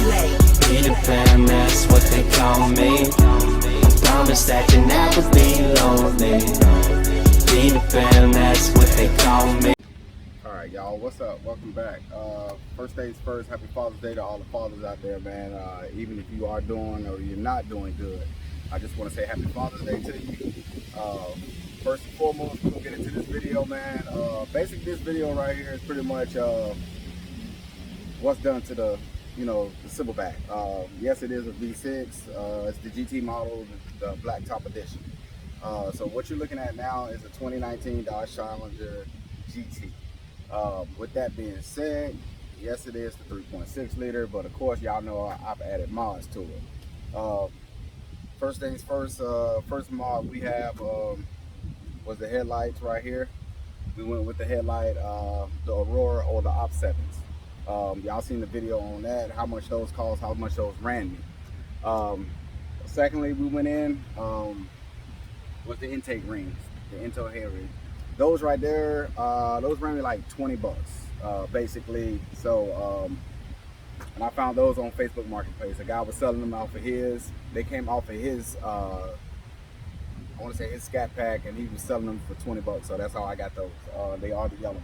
Peter Pan, that's what they call me. Promise that you never be lonely. Peter Pan, that's what they call me. Alright y'all, what's up? Welcome back. First things first, happy Father's Day to all the fathers out there, man. Even if you are doing or you're not doing good, I just want to say happy Father's Day to you. First and foremost, we're going to get into this video, man. Basically, this video right here is pretty much what's done to the Silverback. Yes, it is a V6. It's the GT model, the Blacktop edition. So what you're looking at now is a 2019 Dodge Challenger GT. With that being said, yes, it is the 3.6 liter, but of course, y'all know I've added mods to it. First things first, first mod we have was the headlights right here. We went with the headlight, the Aurora or the Op 7s. Y'all seen the video on that, how much those cost, how much those ran me. Secondly, we went in with the intake rings, the intake head rings. Those right there, those ran me like 20 bucks, basically. So, and I found those on Facebook Marketplace. A guy was selling them off of his. They came off of his, I want to say his scat pack, and he was selling them for 20 bucks. So that's how I got those. They are the yellow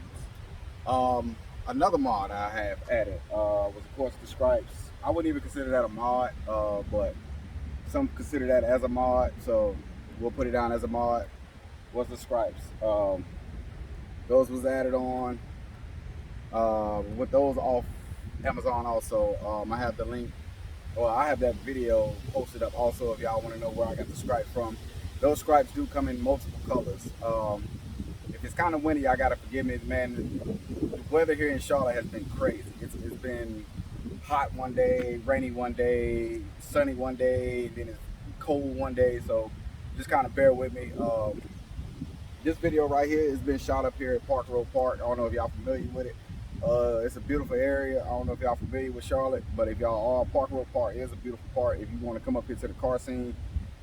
ones. Another mod I have added was, of course, the stripes. I wouldn't even consider that a mod, but some consider that as a mod. So we'll put it down as a mod. Was the stripes. Those was added on with those off Amazon also. I have the link, or I have that video posted up also if y'all want to know where I got the stripes from. Those stripes do come in multiple colors. If it's kind of windy, I gotta forgive me, man. The weather here in Charlotte has been crazy. It's been hot one day, rainy one day, sunny one day, then it's cold one day, so just kind of bear with me. This video right here has been shot up here at Park Road Park. I don't know if y'all familiar with it. It's a beautiful area. I don't know if y'all familiar with Charlotte, but if y'all are, Park Road Park is a beautiful park. If you want to come up here to the car scene,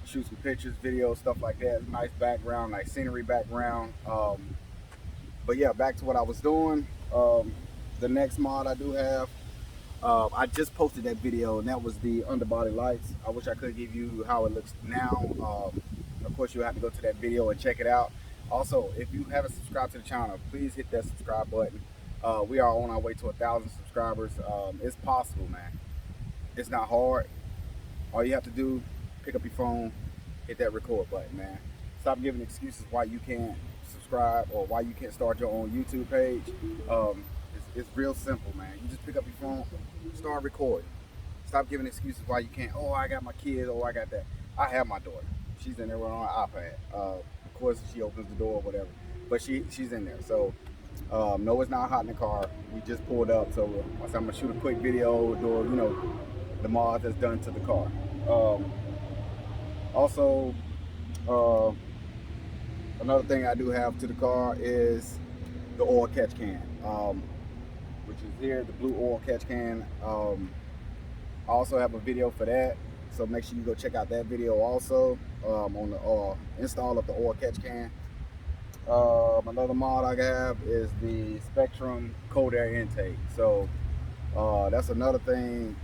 shoot some pictures, videos, stuff like that. Nice background, nice scenery background. But yeah, back to what I was doing. The next mod I do have, I just posted that video, and that was the underbody lights. I wish I could give you how it looks now. Of course, you'll have to go to that video and check it out. Also, if you haven't subscribed to the channel, please hit that subscribe button. We are on our way to 1,000 subscribers. It's possible, man. It's not hard. All you have to do, pick up your phone, hit that record button, man. Stop giving excuses why you can't subscribe or why you can't start your own YouTube page. It's real simple, man. You just pick up your phone, start recording. Stop giving excuses why you can't. Oh, I got my kids. Oh, I got that. I have my daughter. She's in there on an iPad. Of course, she opens the door or whatever, but she's in there. So no, it's not hot in the car. We just pulled up, so I'm gonna shoot a quick video doing the mod that's done to the car. Also, another thing I do have to the car is the oil catch can, which is here, the blue oil catch can. I also have a video for that, so make sure you go check out that video also on the install of the oil catch can. Another mod I have is the Spectrum cold air intake. So that's another thing.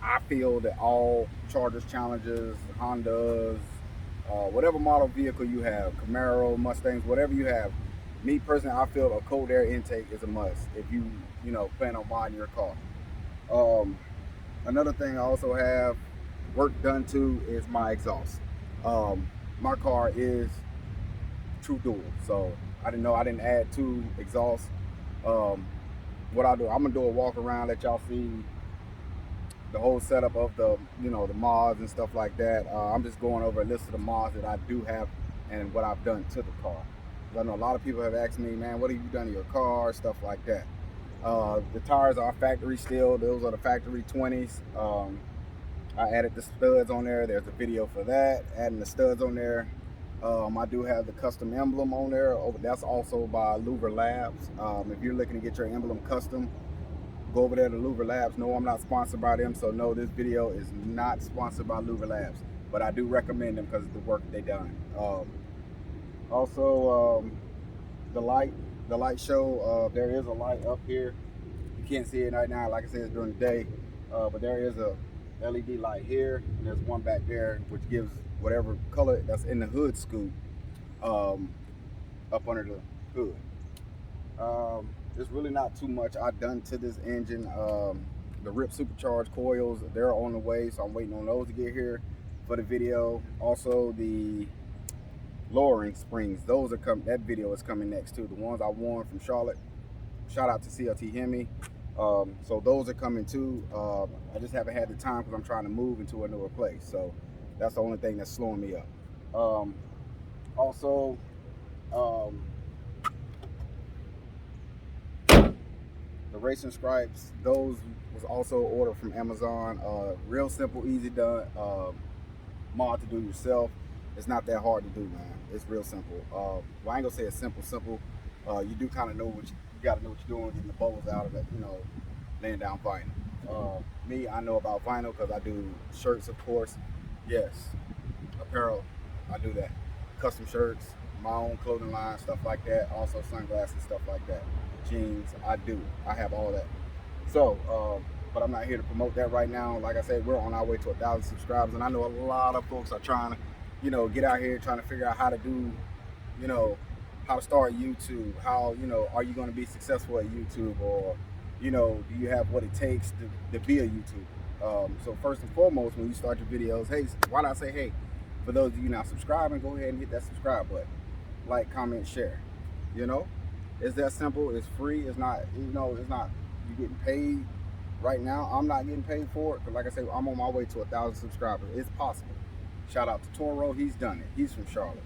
I feel that all Chargers, Challengers, Hondas, whatever model vehicle you have, Camaro, Mustangs, whatever you have, me personally, I feel a cold air intake is a must if you plan on buying your car. Another thing I also have work done to is my exhaust. My car is true dual, so I didn't add two exhausts. What I'll do, I'm gonna do a walk around, let y'all see the whole setup of the the mods and stuff like that. I'm just going over a list of the mods that I do have and what I've done to the car. I know a lot of people have asked me, man, what have you done to your car, stuff like that. The tires are factory still. Those are the factory 20s. I added the studs on there. There's a video for that, adding the studs on there. I do have the custom emblem on there. That's also by Louver Labs. If you're looking to get your emblem custom, go over there to Louver Labs. No, I'm not sponsored by them, so no, this video is not sponsored by Louver Labs, but I do recommend them because of the work they done. Also, the light show, there is a light up here. You can't see it right now, like I said, it's during the day. but there is a LED light here, and there's one back there which gives whatever color that's in the hood scoop up under the hood. There's really not too much I've done to this engine. The RIP supercharged coils, they're on the way, so I'm waiting on those to get here for the video. Also the lowering springs, those are coming. That video is coming next too. The ones I won from Charlotte. Shout out to CLT Hemi. So those are coming too. I just haven't had the time because I'm trying to move into a newer place. So that's the only thing that's slowing me up. Also, the racing stripes, those was also ordered from Amazon. Real simple, easy done mod to do yourself. It's not that hard to do, man. It's real simple. Well, I ain't gonna say it's simple. You do kind of know what you gotta know what you're doing, getting the bubbles out of it, you know, laying down vinyl. Me, I know about vinyl because I do shirts, of course. Yes, apparel, I do that. Custom shirts, my own clothing line, stuff like that. Also sunglasses, stuff like that. Jeans, I do. I have all that. So, but I'm not here to promote that right now. Like I said, we're on our way to 1,000 subscribers, and I know a lot of folks are trying to, you know, get out here trying to figure out how to do, you know, how to start YouTube, how, you know, are you going to be successful at YouTube, or, you know, do you have what it takes to be a YouTuber? So first and foremost, when you start your videos, hey, why not say, hey, for those of you not subscribing, go ahead and hit that subscribe button, like, comment, share. You know, it's that simple. It's free. It's not, you know, it's not you getting paid right now. I'm not getting paid for it, because like I said, I'm on my way to 1,000 subscribers. It's possible. Shout out to Toro, he's done it. He's from Charlotte.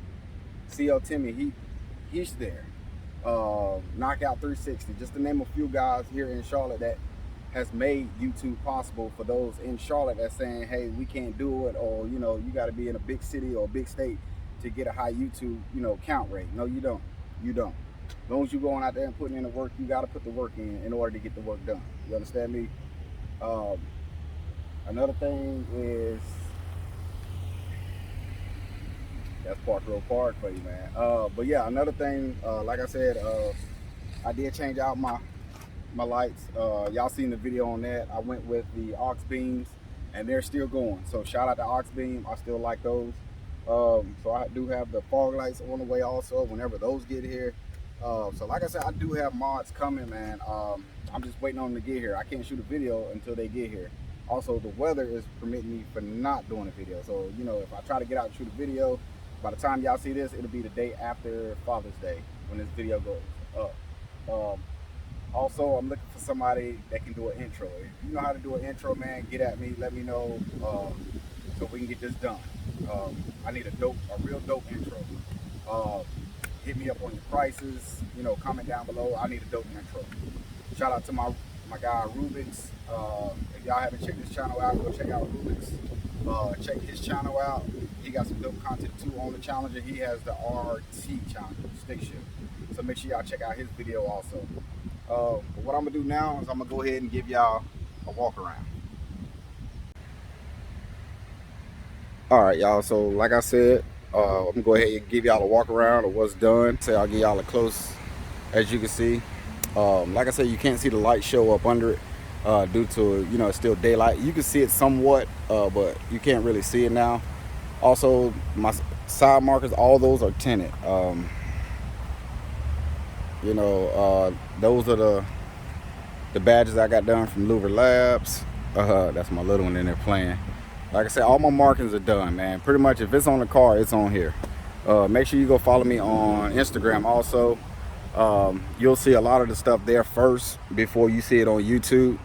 CL Timmy, he's there. Knockout 360, just to name a few guys here in Charlotte that has made YouTube possible for those in Charlotte that's saying, hey, we can't do it, or, you know, you got to be in a big city or a big state to get a high YouTube, you know, count rate. No, you don't. You don't. As long as you're going out there and putting in the work, you got to put the work in order to get the work done. You understand me? Another thing is, that's Park Road Park for you, man. But yeah, another thing, like I said, I did change out my lights. Y'all seen the video on that. I went with the aux beams, and they're still going. So shout out to aux beam. I still like those. So I do have the fog lights on the way also whenever those get here. So like I said, I do have mods coming, man. I'm just waiting on them to get here. I can't shoot a video until they get here. Also, the weather is permitting me for not doing a video. So, you know, if I try to get out and shoot a video, by the time y'all see this, it'll be the day after Father's Day when this video goes up. Also, I'm looking for somebody that can do an intro. If you know how to do an intro, man, get at me, let me know, so we can get this done. I need a real dope intro. Hit me up on your prices, you know, comment down below. I need a dope intro. Shout out to my guy Rubik's. If y'all haven't checked his channel out, go check out Rubik's. Check his channel out. He got some dope content too on the Challenger. He has the RT Challenger stick shift, so make sure y'all check out his video also. But what I'm gonna do now is I'm gonna go ahead and give y'all a walk around. All right, y'all, so like I said, I'm gonna go ahead and give y'all a walk around of what's done. So I'll give y'all a close, as you can see. Like I said, you can't see the light show up under it due to, you know, it's still daylight. You can see it somewhat, but you can't really see it now. Also, my side markers, all those are tinted. You know, those are the badges I got done from Louver Labs. That's my little one in there playing. Like I said, all my markings are done, man. Pretty much if it's on the car, it's on here. Make sure you go follow me on Instagram also. You'll see a lot of the stuff there first before you see it on YouTube.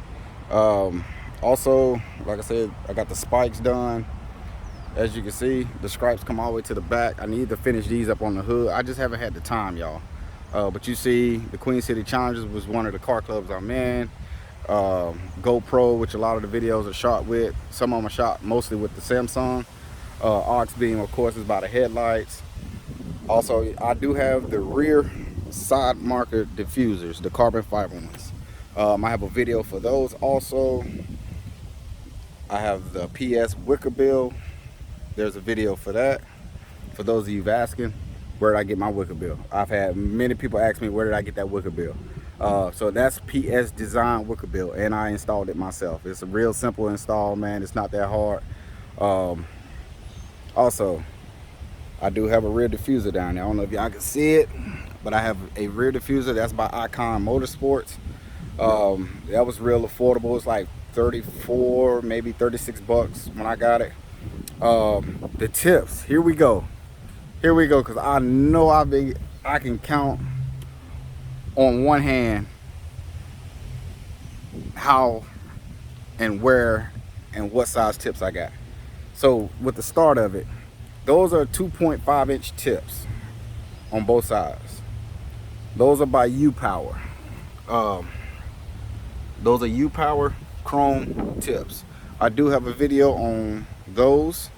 Also, like I said, I got the spikes done. As you can see, the stripes come all the way to the back. I need to finish these up on the hood. I just haven't had the time, y'all. But you see, the Queen City Challengers was one of the car clubs I'm in. GoPro, which a lot of the videos are shot with. Some of them are shot mostly with the Samsung. Aux beam, of course, is by the headlights. Also, I do have the rear side marker diffusers, the carbon fiber ones. I have a video for those also. I have the PS wicker bill. There's a video for that. For those of you asking, where did I get my wicker bill? I've had many people ask me, where did I get that wicker bill? So that's PS Design wicker build, and I installed it myself. It's a real simple install, man. It's not that hard. Also, I do have a rear diffuser down there. I don't know if y'all can see it, but I have a rear diffuser. That's by Icon Motorsports. That was real affordable. It's like 34, maybe 36 bucks when I got it. The tips, here we go, because I know I can count on one hand how and where and what size tips I got. So with the start of it, those are 2.5 inch tips on both sides. Those are by upower. Those are upower chrome tips. I do have a video on those.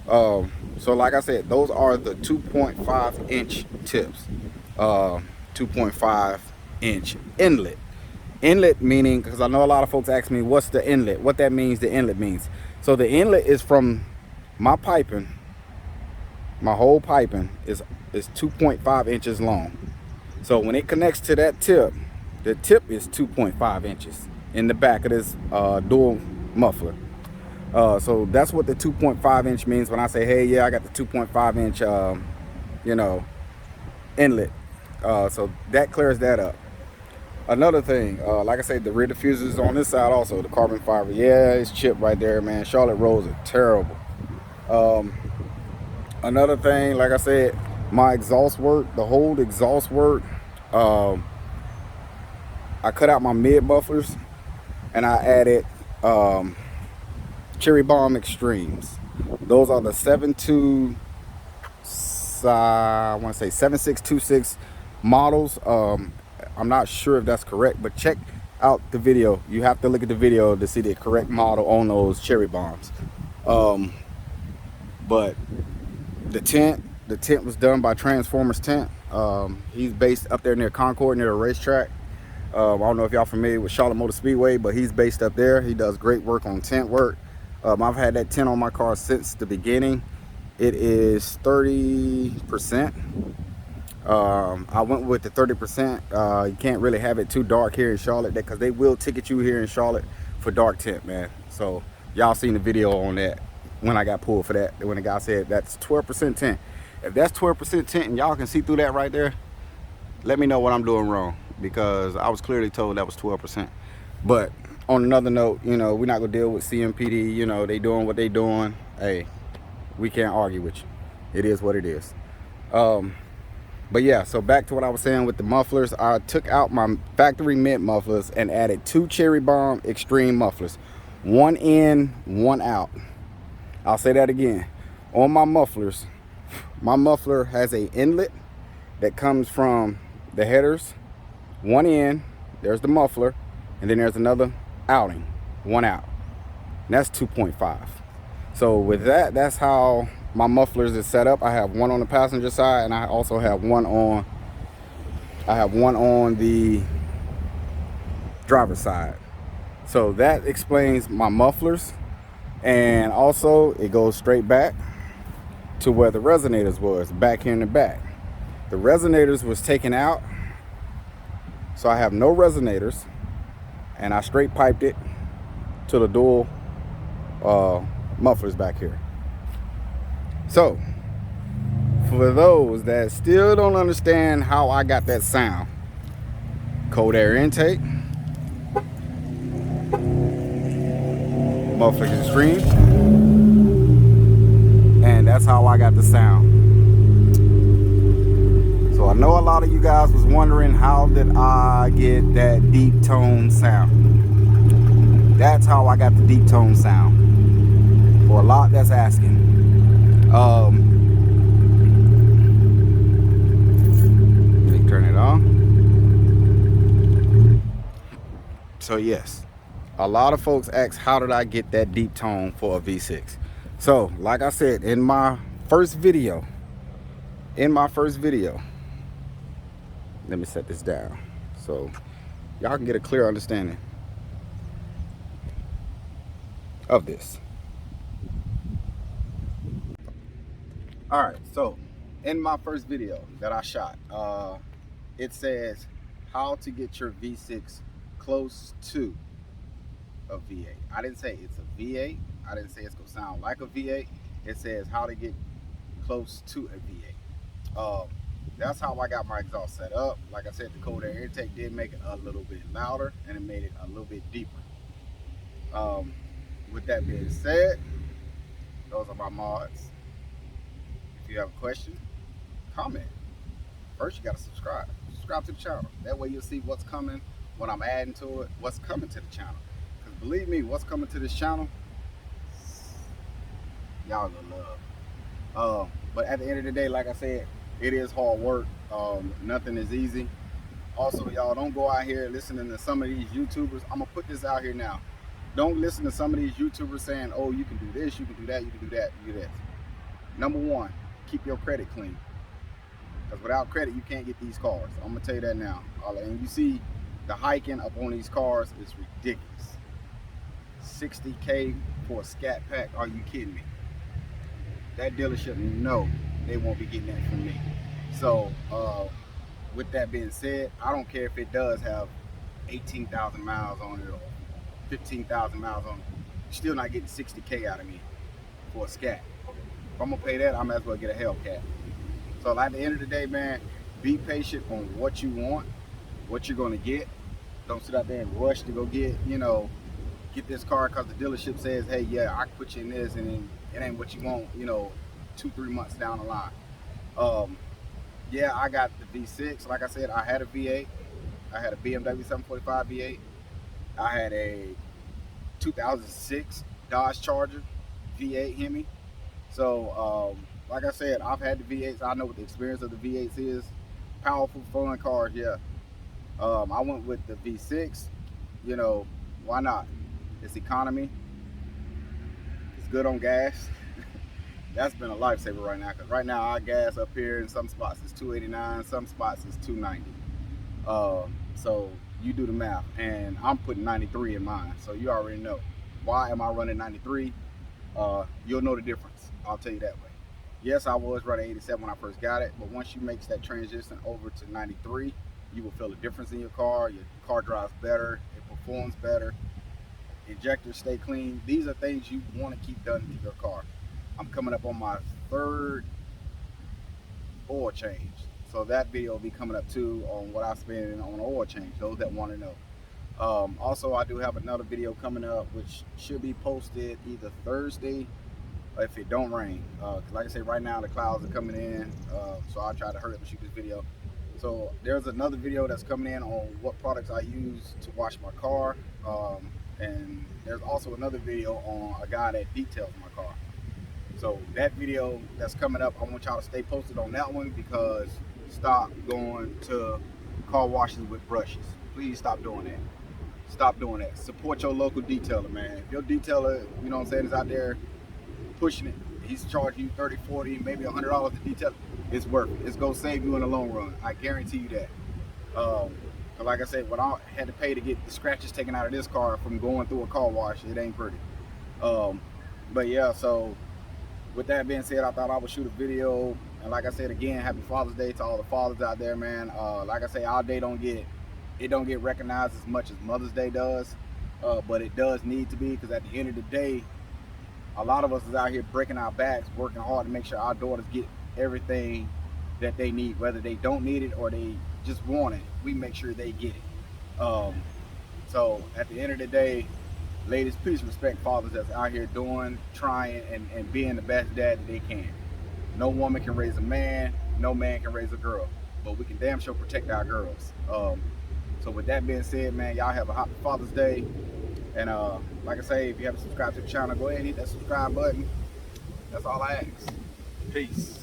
So like I said, those are the 2.5 inch tips. 2.5 inch inlet. Inlet meaning, because I know a lot of folks ask me what's the inlet, what that means. The inlet means, so the inlet is from my piping. My whole piping is 2.5 inches long. So when it connects to that tip, the tip is 2.5 inches in the back of this dual muffler. So that's what the 2.5 inch means when I say, hey, yeah, I got the 2.5 inch, you know, inlet. So that clears that up. Another thing, like I said, the rear diffuser is on this side also, the carbon fiber. Yeah, it's chipped right there, man. Charlotte rolls are terrible. Another thing, like I said, my exhaust work, the whole exhaust work, I cut out my mid mufflers and I added Cherry Bomb Extremes. Those are the 7626 models. I'm not sure if that's correct, but check out the video. You have to look at the video to see the correct model on those Cherry Bombs. But the tint was done by Transformers Tint. He's based up there near Concord, near a racetrack. I don't know if y'all familiar with Charlotte Motor Speedway, but he's based up there. He does great work on tint work. I've had that tint on my car since the beginning. It is 30%. I went with the 30%. You can't really have it too dark here in Charlotte because they will ticket you here in Charlotte for dark tint, man. So y'all seen the video on that when I got pulled for that, when the guy said that's 12% tint. If that's 12% tint and y'all can see through that right there, let me know what I'm doing wrong, because I was clearly told that was 12%. But on another note, you know, we're not gonna deal with CMPD. You know, they doing what they doing. Hey, we can't argue with you. It is what it is. But yeah, so back to what I was saying with the mufflers. I took out my factory mint mufflers and added 2 Cherry Bomb Extreme mufflers. One in, one out. I'll say that again. On my mufflers, my muffler has a inlet that comes from the headers. One in, there's the muffler, and then there's another outing, one out. And that's 2.5. So with that, that's how my mufflers is set up. I have one on the passenger side, and I also have one on the driver's side. So that explains my mufflers. And also it goes straight back to where the resonators was, back here in the back. The resonators was taken out, so I have no resonators, and I straight piped it to the dual mufflers back here. So for those that still don't understand how I got that sound, cold air intake, muffler extreme, and that's how I got the sound. So I know a lot of you guys was wondering, how did I get that deep tone sound? That's how I got the deep tone sound. For a lot that's asking. Let me turn it on. So yes, a lot of folks ask, how did I get that deep tone for a V6? So like I said in my first video, let me set this down so y'all can get a clear understanding of this. All right, so in my first video that I shot, it says, how to get your V6 close to a V8. I didn't say it's a V8. I didn't say it's gonna sound like a V8. It says how to get close to a V8. That's how I got my exhaust set up. Like I said, the cold air intake did make it a little bit louder and it made it a little bit deeper. With that being said, those are my mods. If you have a question, comment. First, you gotta subscribe. Subscribe to the channel. That way you'll see what's coming when I'm adding to it, what's coming to the channel. Because believe me, what's coming to this channel, y'all gonna love. But at the end of the day, like I said, it is hard work. Nothing is easy. Also, y'all don't go out here listening to some of these YouTubers. I'm gonna put this out here now. Don't listen to some of these YouTubers saying, oh, you can do this, you can do that, you can do that, you can do this. Number one, keep your credit clean. Because without credit, you can't get these cars. I'm gonna tell you that now. And you see the hiking up on these cars is ridiculous. 60K for a scat pack, are you kidding me? That dealership, no, they won't be getting that from me. So with that being said, I don't care if it does have 18,000 miles on it or 15,000 miles on it. You're still not getting 60K out of me for a scat. If I'm gonna pay that, I might as well get a Hellcat. So at the end of the day, man, be patient on what you want, what you're gonna get. Don't sit out there and rush to go get, get this car because the dealership says, hey, yeah, I can put you in this, and then it ain't what you want, 2-3 months down the line. Yeah, I got the V6. Like I said, I had a V8. I had a BMW 745 V8. I had a 2006 Dodge Challenger V8 Hemi. So, like I said, I've had the V8s. I know what the experience of the V8s is. Powerful, fun cars, yeah. I went with the V6. Why not? It's economy. It's good on gas. That's been a lifesaver right now, because right now our gas up here in some spots is $2.89, some spots is $2.90. So you do the math, and I'm putting 93 in mine, so you already know. Why am I running 93? You'll know the difference, I'll tell you that way. Yes, I was running 87 when I first got it, but once you make that transition over to 93, you will feel a difference in your car drives better, it performs better, injectors stay clean. These are things you want to keep done to your car. I'm coming up on my 3rd oil change. So that video will be coming up too on what I spend on an oil change, those that want to know. Also, I do have another video coming up which should be posted either Thursday if it don't rain. Like I say, right now the clouds are coming in, so I'll try to hurry up and shoot this video. So there's another video that's coming in on what products I use to wash my car. And there's also another video on a guy that details my car. So that video that's coming up, I want y'all to stay posted on that one, because stop going to car washes with brushes. Please stop doing that. Stop doing that. Support your local detailer, man. If your detailer, is out there pushing it, he's charging you $30, $40, maybe $100 to detail, it's worth it. It's gonna save you in the long run. I guarantee you that. Like I said, what I had to pay to get the scratches taken out of this car from going through a car wash, it ain't pretty. But yeah, so with that being said, I thought I would shoot a video. And like I said again, happy Father's Day to all the fathers out there, man. Like I say, our day don't get recognized as much as Mother's Day does, but it does need to be, because at the end of the day, a lot of us is out here breaking our backs, working hard to make sure our daughters get everything that they need, whether they don't need it or they just want it. We make sure they get it. So at the end of the day, ladies, please respect fathers that's out here trying and being the best dad that they can. No woman can raise a man, no man can raise a girl, but we can damn sure protect our girls. So with that being said, man, y'all have a happy Father's Day. And like I say, if you haven't subscribed to the channel, go ahead and hit that subscribe button. That's all I ask. Peace.